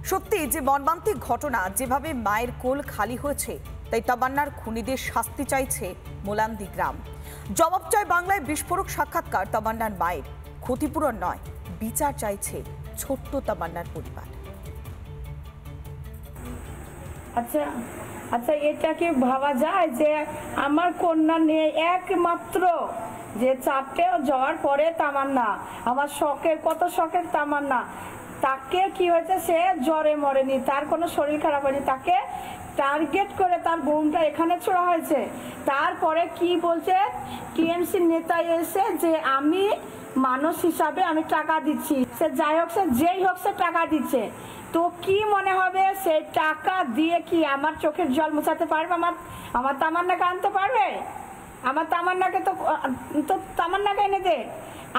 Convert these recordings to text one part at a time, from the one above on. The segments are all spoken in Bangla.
সত্যি যে মর্মান্তিক ঘটনা, যেভাবে মায়ের কোল খালি হয়েছে, তাই তামান্নার খুনিদের শাস্তি চাইছে মোলান্দি গ্রাম। জবাব চায় বাংলায় বিস্ফোরক সাক্ষাৎকার তামান্নার মায়ের। ক্ষতিপূরণ নয়, বিচার চাইছে ছোট্ট তামান্নার পরিবার। আচ্ছা আচ্ছা, এটা কি ভাবা যায় যে আমার কন্যা নিয়ে একমাত্র যে চারটে যাওয়ার পরে তামান্না, আমার শখের কত শখের তামান্না, তাকে কি হয়েছে, সে জ্বরে মরেনি, তার কোনো শরীর খারাপ হয়নি, তাকে টার্গেট করে তার বোমটা এখানে ছোড়া হয়েছে। তারপরে কি বলছে টিএমসি নেতা এসে যে আমি মানুষ হিসাবে আমি টাকা দিচ্ছি, সে যাই হোক, সে যেই হোক, সে টাকা দিচ্ছে। তো কি মনে হবে সেই টাকা দিয়ে কি আমার চোখের জল মুছাতে পারবে? আমার তামান্নাকে আনতে পারবে? আমার তামান্নাকে তো তামান্নাকে এনে দে।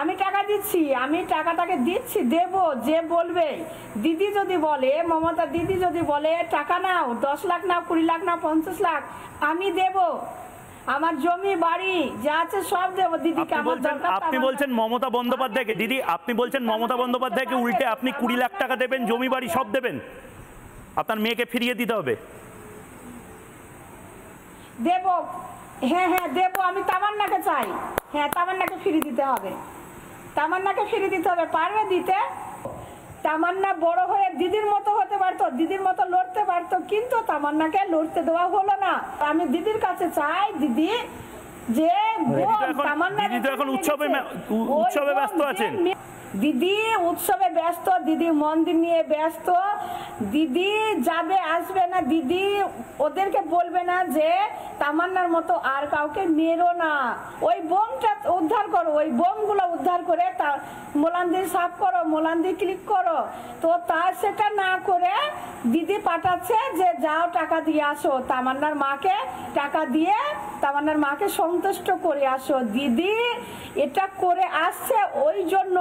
আমি টাকা দিচ্ছি, আমি টাকাটাকে দিচ্ছি, দেব। যে বলবে, দিদি যদি বলে, মমতা দিদি যদি বলে টাকা নাও, 10 লাখ নাও, 20 লাখ নাও, 50 লাখ, আমি দেব। আমার জমি বাড়ি যা আছে সব দেব দিদিকে। আপনি বলছেন মমতা বন্দ্যোপাধ্যায়কে, দিদি আপনি বলছেন মমতা বন্দ্যোপাধ্যায়কে উল্টে আপনি 20 লাখ টাকা দেবেন, জমি বাড়ি সব দেবেন, আপনার মেয়েকে ফিরিয়ে দিতে হবে। দেব, হ্যাঁ হ্যাঁ দেব। আমি তামান্নাকে চাই, হ্যাঁ তামান্নাকে ফিরিয়ে দিতে হবে, তামান্নাকে ফিরিয়ে দিতে হবে। পারবে দিতে? তামান্না বড় হয়ে দিদির মতো হতে পারতো, দিদির মতো লড়তে পারতো, কিন্তু তামান্নাকে লড়তে দেওয়া হলো না। আমি দিদির কাছে চাই, দিদি যে তামান্না এখন উৎসবে ব্যস্ত আছেন, দিদি উৎসবে ব্যস্ত, দিদি মন্দির নিয়ে ব্যস্ত, দিদি যাবে আসবে না, দিদি ওদেরকে বলবে না যে তামান্নার মতো আর কাউকে মেরো না, ওই বোমটা উদ্ধার করো, ওই বোমগুলো উদ্ধার করে মোলান্দি সাফ করো, মোলান্দি ক্লিক করো। তো তার সেটা না করে দিদি পাঠাচ্ছে যে যাও টাকা দিয়ে আসো, তামান্নার মাকে টাকা দিয়ে তামান্নার মাকে সন্তুষ্ট করে আসো। দিদি এটা করে আসছে, ওই জন্য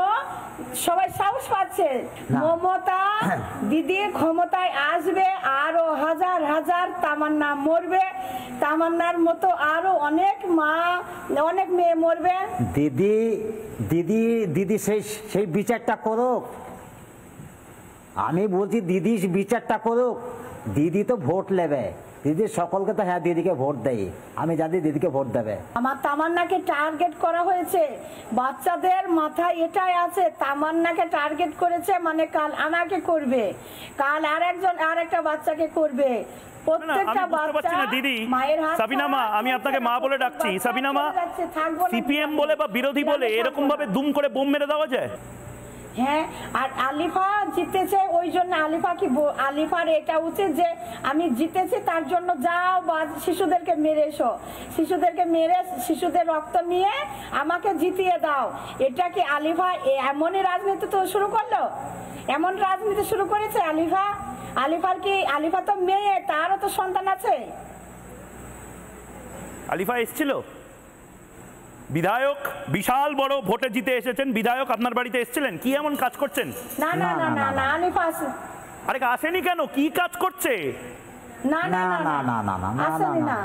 সবাই সাহস পাচ্ছে। মমতা দিদি ক্ষমতায় আসবে, আরো হাজার হাজার তামান্না মরবে, তামান্নার মতো আরো অনেক মা, অনেক মেয়ে মরবে। দিদি দিদি দিদি সেই বিচারটা করুক। আমি বলছি দিদি বিচারটা করুক। দিদি তো ভোট নেবে, দিদি সকলকে তো হ্যাঁ দিদিকে ভোট দেয়, আমি জানি দিদিকে ভোট দেবে। আমার তামান্নাকে টার্গেট করা হয়েছে, বাচ্চাদের মাথায় এটাই আছে, তামান্নাকে টার্গেট করেছে মানে কাল আমাকে করবে, কাল আরেকটা বাচ্চাকে করবে। প্রত্যেকটা বাচ্চা মায়ের হাত। সাবিনা মা, আমি আপনাকে মা বলে ডাকছি। সাবিনা মা, সিপিএম বলে বা বিরোধী বলে এরকম ভাবে দুম করে বোম মেরে দেওয়া যায়? হ্যাঁ, আর আলিফা জিতেছে, ওই জন্য আলিফার এটা উচিত যে আমি জিতেছি, তার জন্য যাও বা শিশুদেরকে মেরে এসো, শিশুদেরকে মেরে শিশুদের রক্ত নিয়ে আমাকে জিতিয়ে দাও। এটা কি আলিফা এমনই রাজনীতি তো শুরু করলো? এমন রাজনীতি শুরু করেছে আলিফা? আলিফা তো মেয়ে, তারও তো সন্তান আছে। আলিফা এসেছিল বিধায়ক, বিশাল বড় ভোটে জিতে এসেছেন বিধায়ক, আপনার বাড়িতে এসেছিলেন, কি এমন কাজ করছেন? না না না না না, আলিফা আরে আসেনি কেন? কি কাজ করছে? না না না না না না না আসেনি, না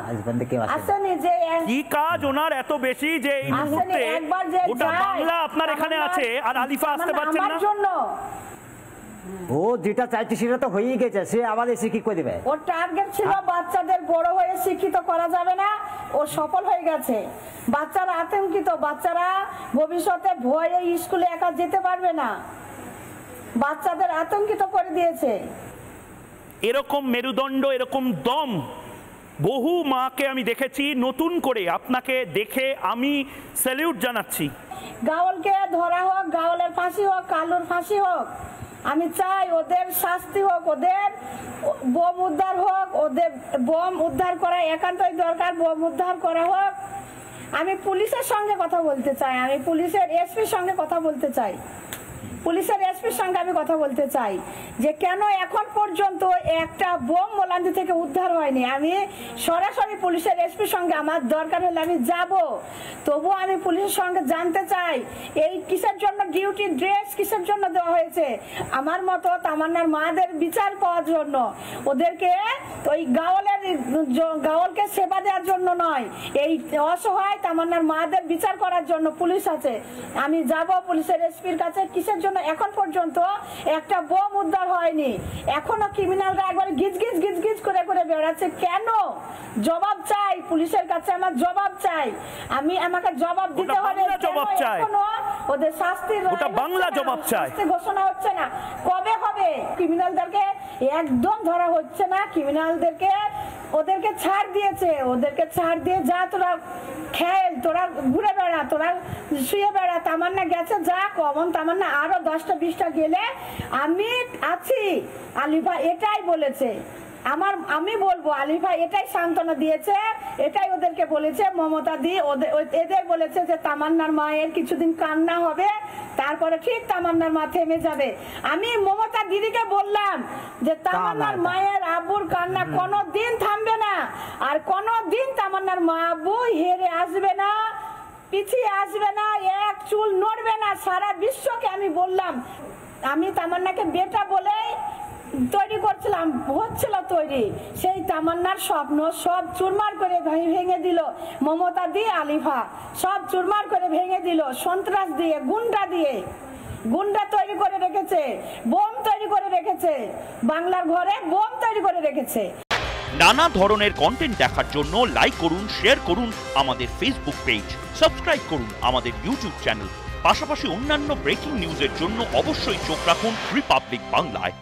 আসেনি। যে কি কাজ ওনার এত বেশি যে এই মুহূর্তে গোটা বাংলা আপনার এখানে আছে আর আলিফা আসতে পারছেন না? ও যেটা চাইছে সেটা তো হয়েই গেছে, সে আবার এসে কি করে দেবে? ওর টার্গেট ছিল বাচ্চাদের বড় হয়ে শিক্ষিত করা যাবে না, ও সফল হয়ে গেছে। বাচ্চারা আতঙ্কিত, বাচ্চারা ভবিষ্যতে ভয়ে স্কুলে একা যেতে পারবে না, বাচ্চাদের আতঙ্কিত করে দিয়েছে। এরকম মেরুদণ্ড, এরকম দম বহু মাকে আমি দেখেছি। নতুন করে আপনাকে দেখে আমি স্যালিউট জানাচ্ছি। গাওলকে ধরা হোক, গাওলের ফাঁসি হোক, কালুর ফাঁসি হোক, আমি চাই ওদের শাস্তি হোক, ওদের বোম উদ্ধার হোক, ওদের বোম উদ্ধার করা একান্তই দরকার, বোম উদ্ধার করা হোক। আমি পুলিশের সঙ্গে কথা বলতে চাই, আমি পুলিশের এসপির সঙ্গে কথা বলতে চাই, পুলিশের এসপির সঙ্গে আমি কথা বলতে চাই যে কেন এখন পর্যন্ত একটা বোম মোলান্দি থেকে উদ্ধার হয়নি। আমি সরাসরি পুলিশের এসপির সঙ্গে, আমার দরকার হলে আমি যাব, তবু আমি পুলিশের সঙ্গে জানতে চাই এই কিসের জন্য ডিউটি ড্রেস কিসের জন্য দেওয়া হয়েছে। আমার মতো তামান্নার মাদের বিচার পাওয়ার জন্য, ওদেরকে ওই গাওলকে সেবা দেওয়ার জন্য নয়, এই অসহায় তামান্নার মাদের বিচার করার জন্য পুলিশ আছে। আমি যাব পুলিশের এসপির কাছে, কিসের জন্য জন্য এখন পর্যন্ত একটা বোম উদ্ধার হয়নি। এখনো ক্রিমিনালরা একবার গিজ গিজ গিজ গিজ করে করে বেড়াচ্ছে। কেন? জবাব চাই পুলিশের কাছে, আমার জবাব চাই। আমাকে জবাব দিতে হবে। এখনো ওদের শাস্তির বাংলা জবাব চাই, ঘোষণা হচ্ছে না। কবে হবে? ক্রিমিনালদেরকে একদম ধরা হচ্ছে না। ক্রিমিনালদেরকে ওদেরকে ছাড় দিয়েছে, ওদেরকে ছাড় দিয়ে যা তোরা খেল, তোরা ঘুরে বেড়া, তোরা শুয়ে বেড়া। তামান্না গেছে, যা কমন তামান্না আরো 10টা 20টা গেলে আমি আছি। আলিফা এটাই বলেছে। আমি বলবো আলিফা এটাই সান্ত্বনা দিয়েছে, এটাই ওদেরকে বলেছে। মমতা দি এদের বলেছে যে তামান্নার মায়ের কিছুদিন কান্না হবে, তারপরে ঠিক তামান্নার মা থেমে যাবে। আমি মমতা দিদিকে বললাম যে তামান্নার মায়ের আব্বুর কান্না কোনোদিন থামবে না, আর কোনোদিন তামান্নার মা আব্বু হেরে আসবে না, পিছিয়ে আসবে না, এক চুল নড়বে না। সারা বিশ্বকে আমি বললাম, আমি তামান্নাকে বেটা বলে তৈরি করছিলাম, হচ্ছিল তৈরি। সেই তামান্নার স্বপ্ন সব চুরমার করে ভেঙে দিল মমতা দিয়ে, আলিফা সব চুরমার করে ভেঙে দিল। সন্ত্রাস দিয়ে, গুন্ডা তৈরি করে রেখেছে, বোম তৈরি করে রেখেছে, বাংলার ঘরে বোম তৈরি করে রেখেছে। নানা ধরনের কন্টেন্ট দেখার জন্য লাইক করুন, শেয়ার করুন আমাদের ফেসবুক পেজ, সাবস্ক্রাইব করুন আমাদের ইউটিউব চ্যানেল। পাশাপাশি অন্যান্য ব্রেকিং নিউজের জন্য অবশ্যই চোখ রাখুন রিপাবলিক বাংলায়।